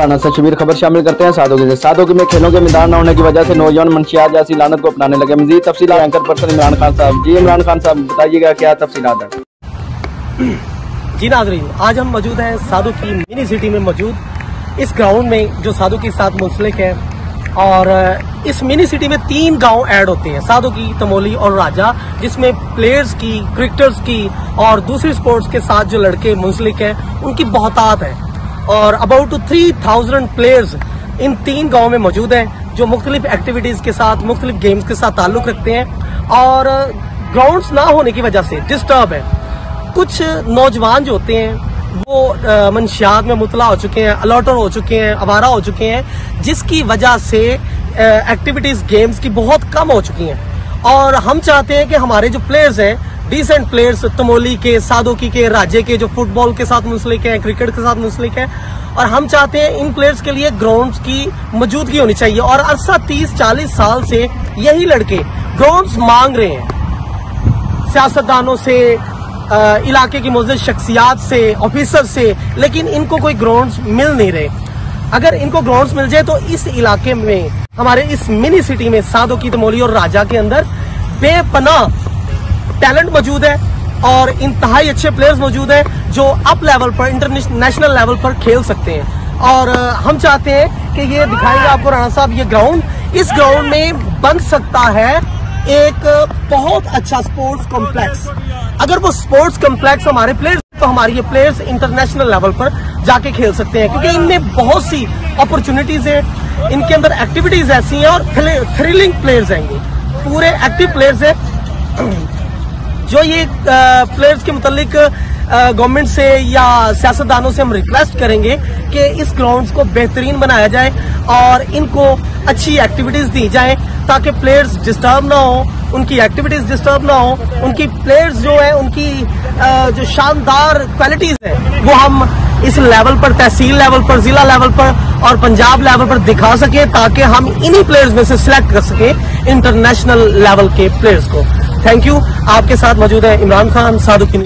राना से शबीर खबर शामिल करते हैं सादोगी से। सादोगी में खेलों के मैदान न होने की वजह से नौजवान मंशियात जैसी लानत को अपनाने लगे। मजीद तफसील एंकर पर्सन इमरान खान साहब। जी इमरान खान साहब बताइएगा क्या तफसीलात है। जी नाजरीन, आज हम मौजूद हैं सादोगी मिनी सिटी में मौजूद इस ग्राउंड में जो सादोगी के साथ मुंसलिक है। और इस मिनी सिटी में 3 गांव ऐड होते हैं, सादोगी, तमोली और राजा, जिसमें प्लेयर्स की, क्रिकेटर्स की और दूसरी स्पोर्ट्स के साथ जो लड़के मुंसलिक हैं उनकी बहुतात है। और अबाउट 3000 प्लेयर्स इन 3 गांव में मौजूद हैं जो मुख्तलिफ एक्टिविटीज के साथ, मुख्तलिफ गेम्स के साथ ताल्लुक रखते हैं। और ग्राउंड्स ना होने की वजह से डिस्टर्ब है। कुछ नौजवान जो होते हैं वो मंशियात में मुतला हो चुके हैं, अलॉटर हो चुके हैं, आवारा हो चुके हैं, जिसकी वजह से एक्टिविटीज, गेम्स की बहुत कम हो चुकी हैं। और हम चाहते हैं कि हमारे जो प्लेयर्स हैं, डिसेंट प्लेयर्स, तमोली के, सादोगी के, राज्य के, जो फुटबॉल के साथ मुंसलिक हैं, क्रिकेट के साथ मुंसलिक हैं, और हम चाहते हैं इन प्लेयर्स के लिए ग्राउंड्स की मौजूदगी होनी चाहिए। और अरसा 30-40 साल से यही लड़के ग्राउंड्स मांग रहे हैं, सियासतदानों से, इलाके की मौजूद शख्सियात से, ऑफिसर से, लेकिन इनको कोई ग्राउंड्स मिल नहीं रहे। अगर इनको ग्राउंड्स मिल जाए तो इस इलाके में, हमारे इस मिनी सिटी में, सादोगी, तमोली और राजा के अंदर बेपनाह टैलेंट मौजूद है और इंतहाई अच्छे प्लेयर्स मौजूद हैं जो अप लेवल पर, इंटरनेशनल लेवल पर खेल सकते हैं। और हम चाहते हैं कि ये दिखाएंगे आपको राणा साहब, ये ग्राउंड, इस ग्राउंड में बन सकता है एक बहुत अच्छा स्पोर्ट्स कॉम्प्लेक्स। अगर वो स्पोर्ट्स कॉम्प्लेक्स हमारे प्लेयर्स, तो हमारे ये प्लेयर्स इंटरनेशनल लेवल पर जाके खेल सकते हैं, क्योंकि इनमें बहुत सी अपॉर्चुनिटीज हैं, इनके अंदर एक्टिविटीज ऐसी हैं और थ्रिलिंग प्लेयर्स हैं, ये पूरे एक्टिव प्लेयर्स हैं। जो ये प्लेयर्स के मुतालिक गवर्नमेंट से या सियासतदानों से हम रिक्वेस्ट करेंगे कि इस ग्राउंड्स को बेहतरीन बनाया जाए और इनको अच्छी एक्टिविटीज दी जाए, ताकि प्लेयर्स डिस्टर्ब ना हो, उनकी एक्टिविटीज डिस्टर्ब ना हो, उनकी प्लेयर्स जो है, उनकी जो शानदार क्वालिटीज है वो हम इस लेवल पर, तहसील लेवल पर, जिला लेवल पर और पंजाब लेवल पर दिखा सके, ताकि हम इन्हीं प्लेयर्स में से सिलेक्ट कर सके इंटरनेशनल लेवल के प्लेयर्स को। Thank you. आपके साथ मौजूद है इमरान खान, सादोगी।